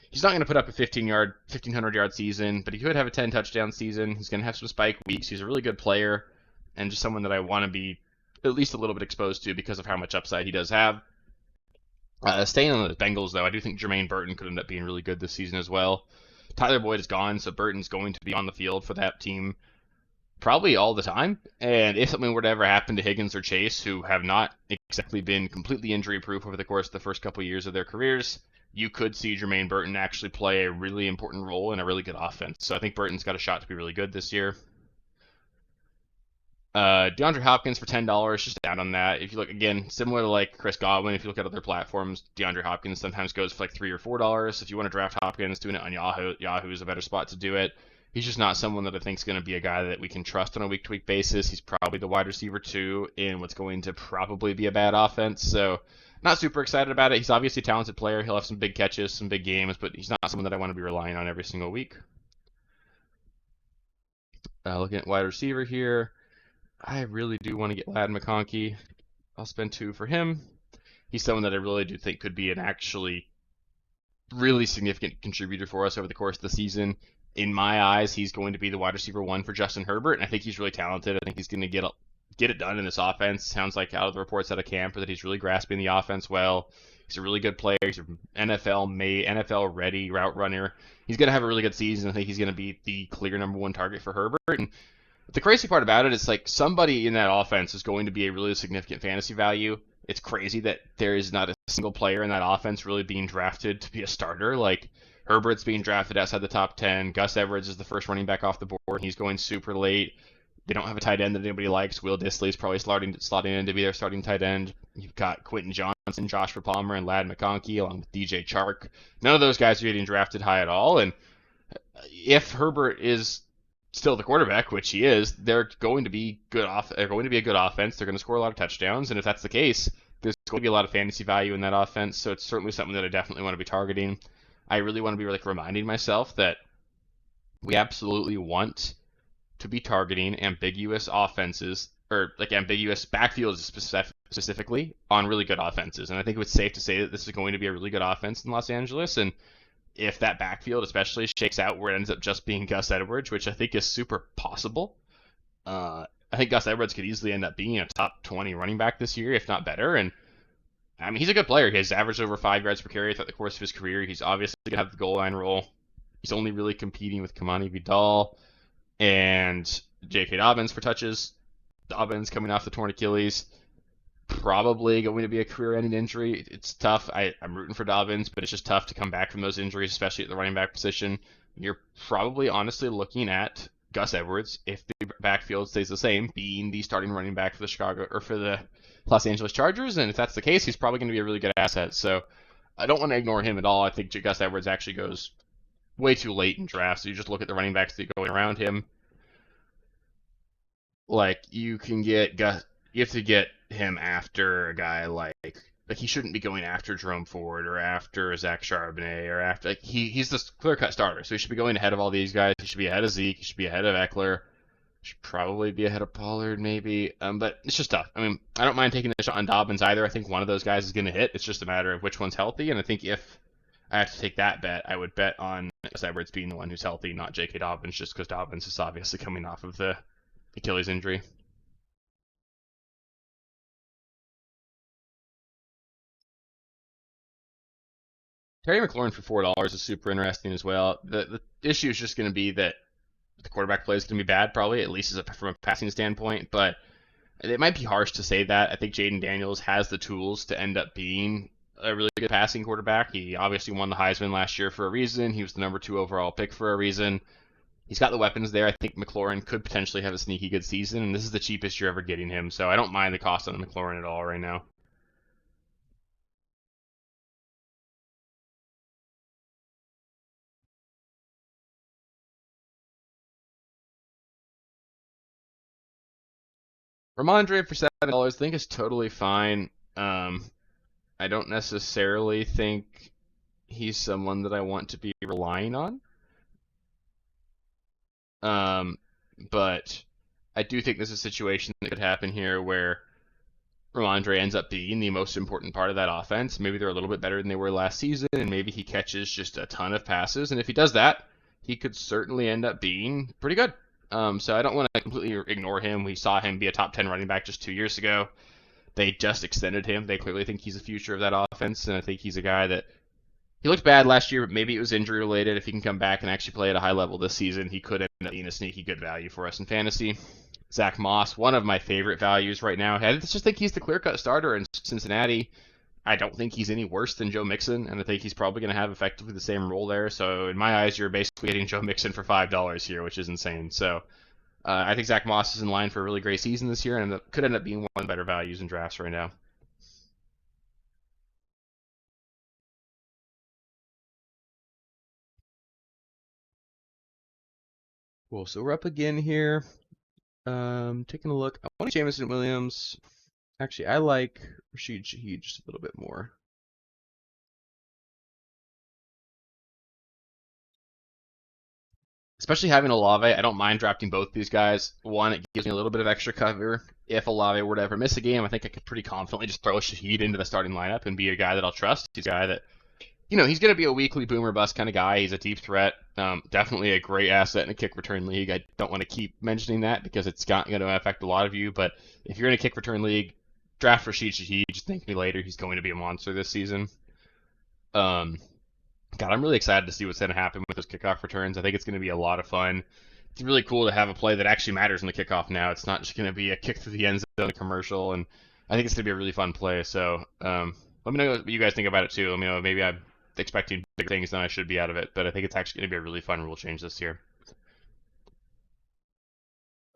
He's not going to put up a 1,500 yard season, but he could have a 10 touchdown season. He's going to have some spike weeks. He's a really good player, and just someone that I want to be at least a little bit exposed to because of how much upside he does have. Staying on the Bengals, though, I do think Jermaine Burton could end up being really good this season as well. Tyler Boyd is gone, so Burton's going to be on the field for that team probably all the time. And if something were to ever happen to Higgins or Chase, who have not exactly been completely injury proof over the course of the first couple of years of their careers, you could see Jermaine Burton actually play a really important role in a really good offense. So I think Burton's got a shot to be really good this year. DeAndre Hopkins for $10, just down on that. If you look again, similar to like Chris Godwin, if you look at other platforms, DeAndre Hopkins sometimes goes for like $3 or $4. If you want to draft Hopkins, doing it on Yahoo is a better spot to do it. He's just not someone that I think is going to be a guy that we can trust on a week-to-week basis. He's probably the wide receiver 2 in what's going to probably be a bad offense. So not super excited about it. He's obviously a talented player. He'll have some big catches, some big games, but he's not someone that I want to be relying on every single week. Looking at wide receiver here. I really do want to get Ladd McConkey. I'll spend 2 for him. He's someone that I really do think could be an actually really significant contributor for us over the course of the season. In my eyes, he's going to be the wide receiver one for Justin Herbert, and I think he's really talented. I think he's going to get it done in this offense. Sounds like out of the reports out of camp that he's really grasping the offense well. He's a really good player. He's an NFL ready route runner. He's going to have a really good season. I think he's going to be the clear number one target for Herbert. And the crazy part about it is like somebody in that offense is going to be a really significant fantasy value. It's crazy that there is not a single player in that offense really being drafted to be a starter. Like Herbert's being drafted outside the top 10. Gus Edwards is the first running back off the board. He's going super late. They don't have a tight end that anybody likes. Will Dissly is probably slotting in to be their starting tight end. You've got Quentin Johnson, Joshua Palmer, and Ladd McConkey along with DJ Chark. None of those guys are getting drafted high at all. And if Herbert is still the quarterback, which he is, they're going to be They're going to be a good offense. They're going to score a lot of touchdowns, and if that's the case, there's going to be a lot of fantasy value in that offense. So it's certainly something that I definitely want to be targeting. I really want to be like reminding myself that we absolutely want to be targeting ambiguous offenses or like ambiguous backfields specifically on really good offenses. And I think it's safe to say that this is going to be a really good offense in Los Angeles. And if that backfield especially shakes out where it ends up just being Gus Edwards, which I think is super possible, I think Gus Edwards could easily end up being a top 20 running back this year, if not better. And I mean, he's a good player. He's averaged over 5 yards per carry throughout the course of his career. He's obviously going to have the goal line role. He's only really competing with Kamani Vidal and J.K. Dobbins for touches. Dobbins coming off the torn Achilles. Probably going to be a career-ending injury. It's tough. I'm rooting for Dobbins, but it's just tough to come back from those injuries, especially at the running back position. You're probably honestly looking at Gus Edwards, if the backfield stays the same, being the starting running back for the Los Angeles Chargers. And if that's the case, he's probably going to be a really good asset. So I don't want to ignore him at all. I think Gus Edwards actually goes way too late in drafts. So you just look at the running backs that are going around him. Like you have to get him after a guy like he shouldn't be going after Jerome Ford or after Zach Charbonnet or after he's the clear-cut starter, so he should be going ahead of all these guys. He should be ahead of Zeke. He should be ahead of Eckler. He should probably be ahead of Pollard maybe. But it's just tough. I mean, I don't mind taking a shot on Dobbins either. I think one of those guys is going to hit. It's just a matter of which one's healthy, and I think if I have to take that bet, I would bet on Gus Edwards being the one who's healthy, not J.K. Dobbins, just because Dobbins is obviously coming off of the Achilles injury. Terry McLaurin for $4 is super interesting as well. The issue is just going to be that the quarterback play is going to be bad, probably, at least from a passing standpoint. But it might be harsh to say that. I think Jaden Daniels has the tools to end up being a really good passing quarterback. He obviously won the Heisman last year for a reason. He was the number 2 overall pick for a reason. He's got the weapons there. I think McLaurin could potentially have a sneaky good season, and this is the cheapest you're ever getting him. So I don't mind the cost on McLaurin at all right now. Ramondre for $7, I think is totally fine. I don't necessarily think he's someone that I want to be relying on. But I do think there's a situation that could happen here where Ramondre ends up being the most important part of that offense. Maybe they're a little bit better than they were last season, and maybe he catches just a ton of passes. And if he does that, he could certainly end up being pretty good. So I don't want to completely ignore him. We saw him be a top 10 running back just 2 years ago. They just extended him. They clearly think he's the future of that offense, and I think he's a guy that he looked bad last year, but maybe it was injury related. If he can come back and actually play at a high level this season, he could end up being a sneaky good value for us in fantasy. Zach Moss, one of my favorite values right now. I just think he's the clear-cut starter in Cincinnati. I don't think he's any worse than Joe Mixon, and I think he's probably going to have effectively the same role there. So in my eyes, you're basically getting Joe Mixon for $5 here, which is insane. So I think Zach Moss is in line for a really great season this year, and could end up being one of the better values in drafts right now. Cool. So we're up again here. Taking a look. I want Jameson Williams. Actually, I like Rashid Shaheed just a little bit more. especially having Olave. I don't mind drafting both these guys. One, it gives me a little bit of extra cover. If Olave were to ever miss a game, I think I could pretty confidently just throw Shaheed into the starting lineup and be a guy that I'll trust. He's a guy that, he's going to be a weekly boomer bust kind of guy. He's a deep threat. Definitely a great asset in a kick return league. I don't want to keep mentioning that because it's going to affect a lot of you. But if you're in a kick return league, draft Rashid Shaheed. Just thank me later. He's going to be a monster this season. God, I'm really excited to see what's going to happen with those kickoff returns. I think it's going to be a lot of fun. It's really cool to have a play that actually matters in the kickoff now. It's not just going to be a kick through the end zone commercial, and I think it's going to be a really fun play. So let me know what you guys think about it too. Let me know. Maybe I'm expecting bigger things than I should be out of it, but I think it's actually going to be a really fun rule change this year.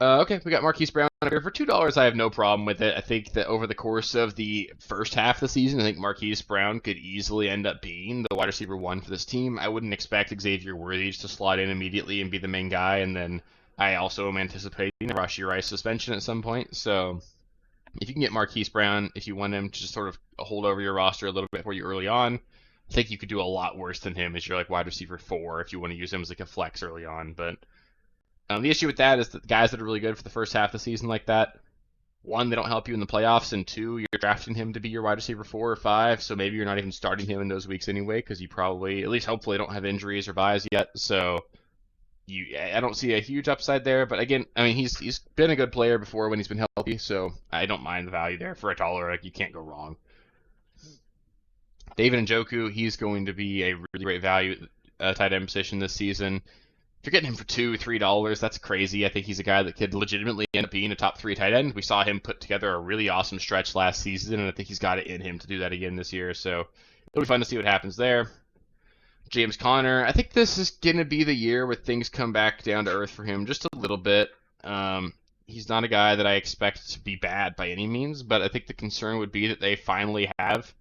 Okay, we got Marquise Brown here for $2. I have no problem with it. I think that over the course of the first half of the season, I think Marquise Brown could easily end up being the wide receiver one for this team. I wouldn't expect Xavier Worthy to slot in immediately and be the main guy, and then I also am anticipating a Rashee Rice suspension at some point. So if you can get Marquise Brown, if you want him to just sort of hold over your roster a little bit for you early on, I think you could do a lot worse than him as your wide receiver 4 if you want to use him as a flex early on, but. The issue with that is that the guys that are really good for the first half of the season like that, one, they don't help you in the playoffs, and two, you're drafting him to be your wide receiver 4 or 5, so maybe you're not even starting him in those weeks anyway because you probably, at least hopefully, don't have injuries or buys yet. So I don't see a huge upside there, but again, I mean, he's been a good player before when he's been healthy, so I don't mind the value there for $1. You can't go wrong. David Njoku, he's going to be a really great value tight end position this season. If you're getting him for $2, $3, that's crazy. I think he's a guy that could legitimately end up being a top 3 tight end. We saw him put together a really awesome stretch last season, and I think he's got it in him to do that again this year. So it'll be fun to see what happens there. James Conner, I think this is going to be the year where things come back down to earth for him just a little bit. He's not a guy that I expect to be bad by any means, but I think the concern would be that they finally have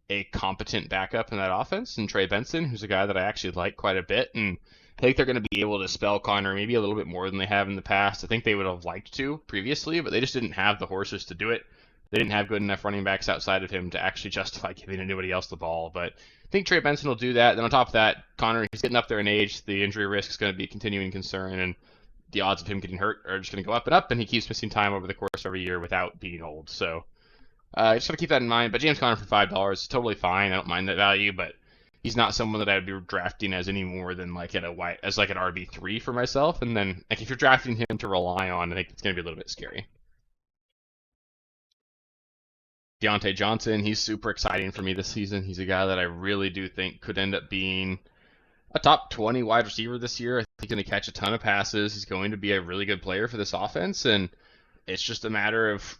a competent backup in that offense, and Trey Benson, who's a guy that I actually like quite a bit, and I think they're going to be able to spell Connor maybe a little bit more than they have in the past. I think they would have liked to previously, but they just didn't have the horses to do it. They didn't have good enough running backs outside of him to actually justify giving anybody else the ball. But I think Trey Benson will do that. Then on top of that, Connor, he's getting up there in age. The injury risk is going to be a continuing concern, and the odds of him getting hurt are just going to go up and up, and he keeps missing time over the course of every year without being old. So just got to keep that in mind. But James Conner for $5 is totally fine. I don't mind that value, but he's not someone that I would be drafting as any more than an RB3 for myself. And then if you're drafting him to rely on, I think it's going to be a little bit scary. Deontay Johnson, he's super exciting for me this season. He's a guy that I really do think could end up being a top 20 wide receiver this year. I think he's going to catch a ton of passes. He's going to be a really good player for this offense, and it's just a matter of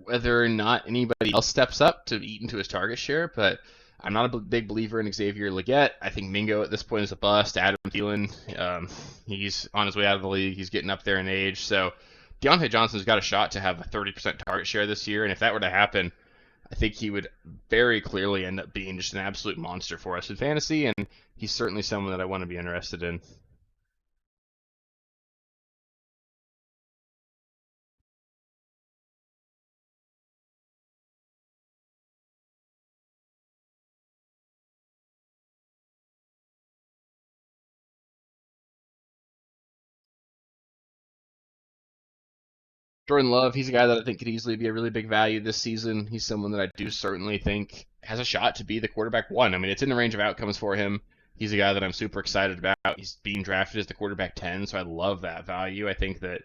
whether or not anybody else steps up to eat into his target share. But I'm not a big believer in Xavier Legette. I think Mingo at this point is a bust. Adam Thielen, he's on his way out of the league. He's getting up there in age. So Deontay Johnson's got a shot to have a 30% target share this year, and if that were to happen, I think he would very clearly end up being just an absolute monster for us in fantasy, and he's certainly someone that I want to be interested in. Jordan Love, he's a guy that I think could easily be a really big value this season. He's someone that I do certainly think has a shot to be the quarterback 1. I mean, it's in the range of outcomes for him. He's a guy that I'm super excited about. He's being drafted as the quarterback 10, so I love that value. I think that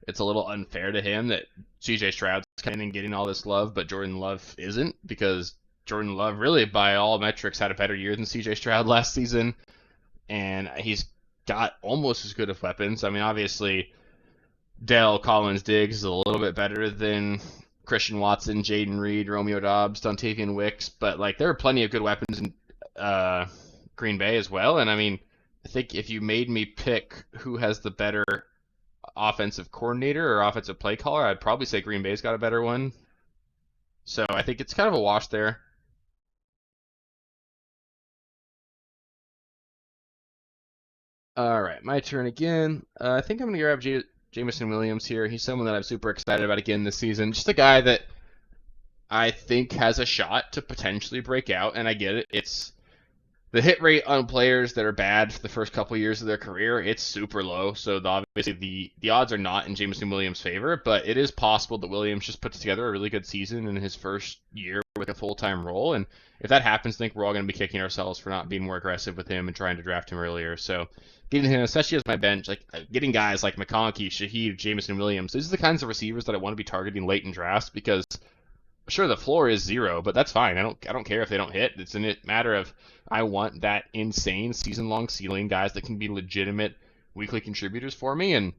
it's a little unfair to him that CJ Stroud's coming in and getting all this love, but Jordan Love isn't, because Jordan Love really, by all metrics, had a better year than CJ Stroud last season, and he's got almost as good of weapons. I mean, obviously, Dell Collins Diggs is a little bit better than Christian Watson, Jaden Reed, Romeo Doubs, Dontavian Wicks, but there are plenty of good weapons in Green Bay as well. And I mean, I think if you made me pick who has the better offensive coordinator or offensive play caller, I'd probably say Green Bay's got a better one. So I think it's kind of a wash there. All right, my turn again. I think I'm going to grab Jameson Williams here. He's someone that I'm super excited about again this season. Just a guy that I think has a shot to potentially break out, and I get it. It's the hit rate on players that are bad for the first couple of years of their career, it's super low. So obviously the odds are not in Jameson Williams' favor, but it is possible that Williams just puts together a really good season in his first year with a full-time role. And if that happens, I think we're all going to be kicking ourselves for not being more aggressive with him and trying to draft him earlier. So getting him, especially as my bench, like getting guys like McConkey, Shaheed, Jameson Williams, these are the kinds of receivers that I want to be targeting late in drafts because sure the floor is 0, but that's fine. I don't care if they don't hit. It's a matter of I want that insane season-long ceiling, guys that can be legitimate weekly contributors for me, and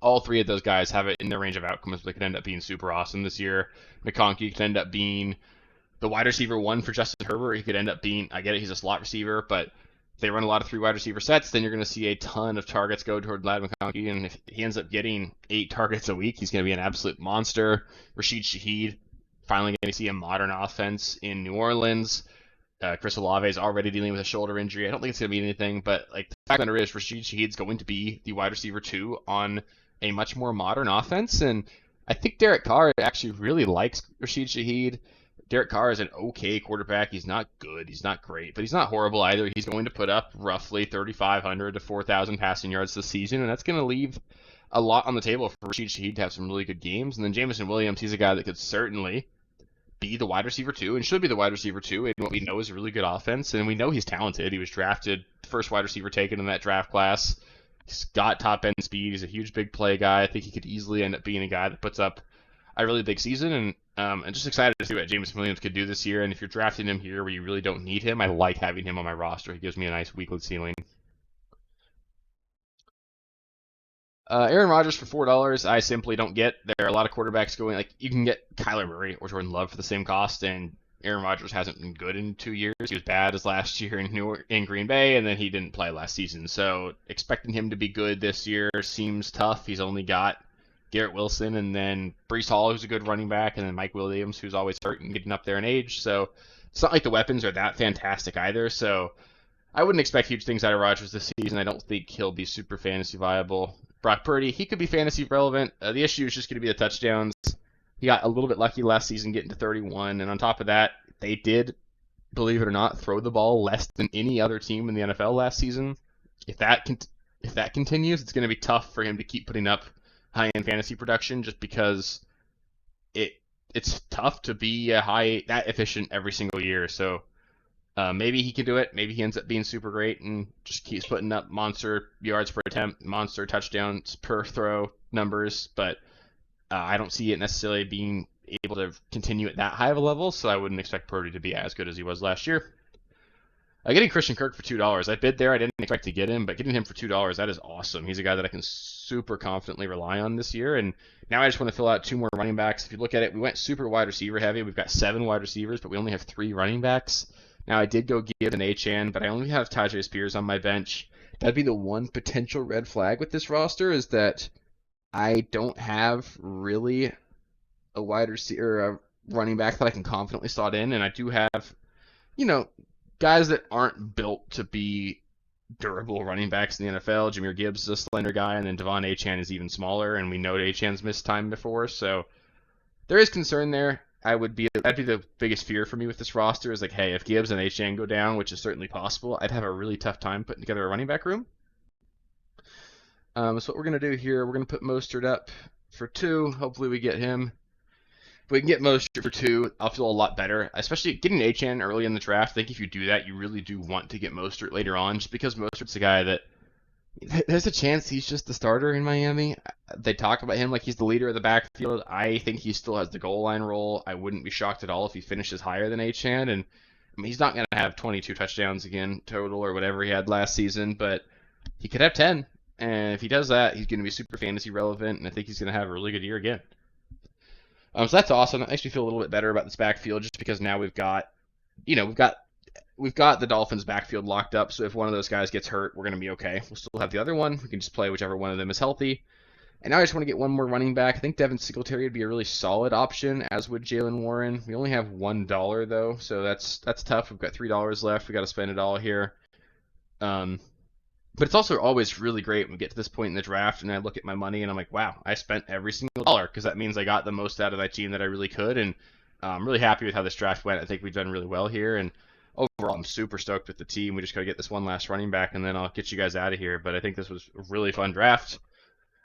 all three of those guys have it in their range of outcomes. They could end up being super awesome this year. McConkey could end up being the wide receiver 1 for Justin Herbert. He could end up being, I get it, he's a slot receiver, but if they run a lot of 3 wide receiver sets, then you're going to see a ton of targets go toward Lad McConkey, and if he ends up getting 8 targets a week, he's going to be an absolute monster. Rashid Shaheed, finally going to see a modern offense in New Orleans. Chris Olave is already dealing with a shoulder injury. I don't think it's going to be anything, but like the fact that it is, Rashid Shaheed's going to be the wide receiver 2 on a much more modern offense, and I think Derek Carr actually really likes Rashid Shaheed. Derek Carr is an okay quarterback. He's not good. He's not great, but he's not horrible either. He's going to put up roughly 3,500 to 4,000 passing yards this season, and that's going to leave a lot on the table for Rashid Shaheed to have some really good games. And then Jameson Williams, he's a guy that could certainly be the wide receiver 2 and should be the wide receiver 2 in what we know is a really good offense, and we know he's talented. He was drafted first wide receiver taken in that draft class. He's got top end speed. He's a huge big play guy. I think he could easily end up being a guy that puts up a really big season, and I'm just excited to see what Jameson Williams could do this year. And if you're drafting him here where you really don't need him, I like having him on my roster. He gives me a nice weekly ceiling. Aaron Rodgers for $4, I simply don't get. There are a lot of quarterbacks going, like, you can get Kyler Murray or Jordan Love for the same cost, and Aaron Rodgers hasn't been good in 2 years. He was bad as last year in Green Bay, and then he didn't play last season. So expecting him to be good this year seems tough. He's only got Garrett Wilson and then Breece Hall, who's a good running back, and then Mike Williams, who's always hurt and getting up there in age. So it's not like the weapons are that fantastic either. So I wouldn't expect huge things out of Rodgers this season. I don't think he'll be super fantasy viable. Brock Purdy, he could be fantasy relevant. The issue is just going to be the touchdowns. He got a little bit lucky last season getting to 31, and on top of that, they did, believe it or not, throw the ball less than any other team in the NFL last season. If that continues, it's going to be tough for him to keep putting up high-end fantasy production just because it's tough to be that efficient every single year. So maybe he can do it. Maybe he ends up being super great and just keeps putting up monster yards per attempt, monster touchdowns per throw numbers. But I don't see it necessarily being able to continue at that high of a level, so I wouldn't expect Purdy to be as good as he was last year. Getting Christian Kirk for $2, I bid there. I didn't expect to get him, but getting him for $2, that is awesome. He's a guy that I can super confidently rely on this year. And now I just want to fill out 2 more running backs. If you look at it, we went super wide receiver heavy. We've got 7 wide receivers, but we only have 3 running backs. Now, I did go give an Achane, but I only have Tyjae Spears on my bench. That'd be the one potential red flag with this roster, is that I don't have really a wide receiver or a running back that I can confidently slot in, and I do have, guys that aren't built to be durable running backs in the NFL. Jahmyr Gibbs is a slender guy, and then Devon Achane is even smaller, and we know Achane's missed time before, so there is concern there. That'd be the biggest fear for me with this roster is like, hey, if Gibbs and Achane go down, which is certainly possible, I'd have a really tough time putting together a running back room. So what we're going to do here, we're going to put Mostert up for 2. Hopefully we get him. If we can get Mostert for 2, I'll feel a lot better. Especially getting Achane early in the draft. I think if you do that, you really do want to get Mostert later on, just because Mostert's a guy that there's a chance he's just the starter in Miami. They talk about him like he's the leader of the backfield. I think he still has the goal line role. I wouldn't be shocked at all if he finishes higher than Achane. And I mean, he's not going to have 22 touchdowns again total or whatever he had last season, but he could have 10. And if he does that, he's going to be super fantasy relevant, and I think he's going to have a really good year again. So that's awesome. That makes me feel a little bit better about this backfield, just because now we've got the Dolphins backfield locked up. So if one of those guys gets hurt, we're going to be okay. We'll still have the other one. We can just play whichever one of them is healthy. And now I just want to get one more running back. I think Devin Singletary would be a really solid option, as would Jalen Warren. We only have $1 though, so that's tough. We've got $3 left. We got to spend it all here. But it's also always really great when we get to this point in the draft and I look at my money and I'm like, wow, I spent every single dollar, because that means I got the most out of that team that I really could. And I'm really happy with how this draft went. I think we've done really well here. And overall, I'm super stoked with the team. We just got to get this one last running back, and then I'll get you guys out of here. But I think this was a really fun draft.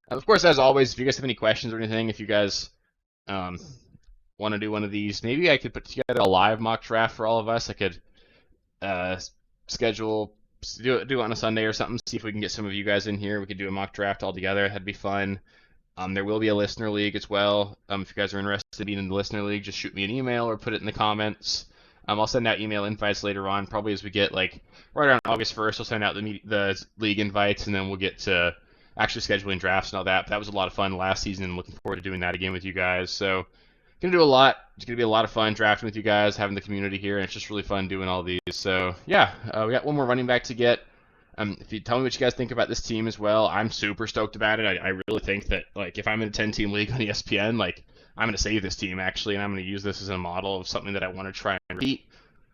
Of course, as always, if you guys have any questions or anything, if you guys want to do one of these, maybe I could put together a live mock draft for all of us. I could schedule, do it on a Sunday or something, see if we can get some of you guys in here. We could do a mock draft all together. That'd be fun. There will be a listener league as well. If you guys are interested in being in the listener league, just shoot me an email or put it in the comments. I'll send out email invites later on, probably as we get like right around August 1st. I'll send out the league invites, and then we'll get to actually scheduling drafts and all that. But that was a lot of fun last season, and looking forward to doing that again with you guys. So gonna do a lot. It's gonna be a lot of fun drafting with you guys, having the community here, and it's just really fun doing all these. So yeah, we got one more running back to get. If you tell me what you guys think about this team as well, I'm super stoked about it. I really think that, like, if I'm in a 10-team league on ESPN, like, I'm going to save this team, actually, and I'm going to use this as a model of something that I want to try and repeat.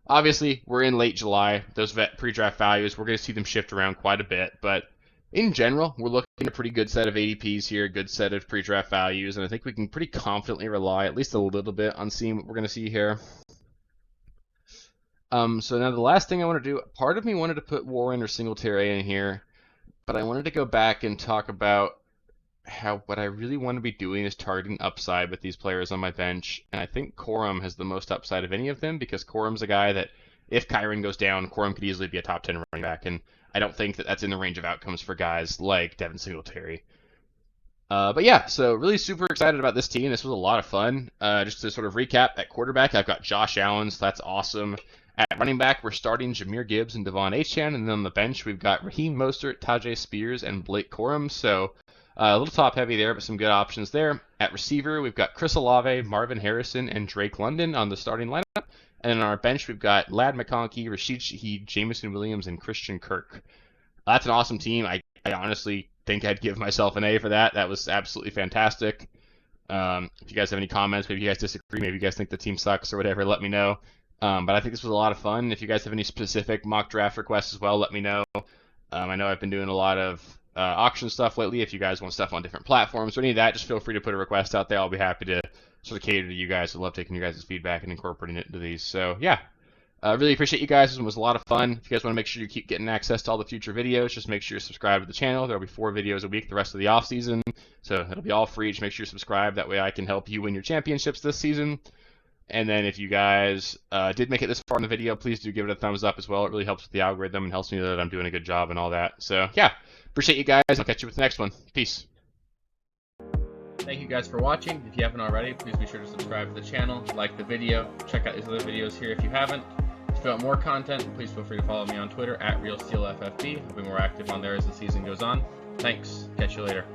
Obviously, we're in late July. Those pre-draft values, we're going to see them shift around quite a bit, but in general, we're looking at a pretty good set of ADPs here, a good set of pre-draft values, and I think we can pretty confidently rely at least a little bit on seeing what we're going to see here. So now the last thing I want to do, part of me wanted to put Warren or Singletary in here, but I wanted to go back and talk about how what I really want to be doing is targeting upside with these players on my bench, and I think Corum has the most upside of any of them, because Corum's a guy that if Kyren goes down, Corum could easily be a top 10 running back, and I don't think that that's in the range of outcomes for guys like Devin Singletary. But yeah, so really super excited about this team. This was a lot of fun. Just to sort of recap, at quarterback, I've got Josh Allen, so that's awesome. At running back, we're starting Jahmyr Gibbs and Devon Achane, and then on the bench, we've got Raheem Mostert, Tajay Spears, and Blake Corum. So a little top heavy there, but some good options there. At receiver, we've got Chris Olave, Marvin Harrison, and Drake London on the starting lineup. And then on our bench, we've got Ladd McConkey, Rashid Shaheed, Jamison Williams, and Christian Kirk. That's an awesome team. I honestly think I'd give myself an A for that. That was absolutely fantastic. If you guys have any comments, maybe you guys disagree, maybe you guys think the team sucks or whatever, let me know. But I think this was a lot of fun. If you guys have any specific mock draft requests as well, let me know. I know I've been doing a lot of auction stuff lately. If you guys want stuff on different platforms or any of that, just feel free to put a request out there. I'll be happy to sort of cater to you guys. I love taking your guys' feedback and incorporating it into these. So yeah, really appreciate you guys. This one was a lot of fun. If you guys want to make sure you keep getting access to all the future videos, just make sure you're subscribed to the channel. There'll be 4 videos a week the rest of the off season, so it'll be all free. Just make sure you're subscribed. That way I can help you win your championships this season. And then if you guys did make it this far in the video, please do give it a thumbs up as well. It really helps with the algorithm and helps me know that I'm doing a good job and all that. So yeah, appreciate you guys. I'll catch you with the next one. Peace. Thank you guys for watching. If you haven't already, please be sure to subscribe to the channel, like the video, check out these other videos here if you haven't. If you want more content, please feel free to follow me on Twitter at RealSteelFFB. I'll be more active on there as the season goes on. Thanks. Catch you later.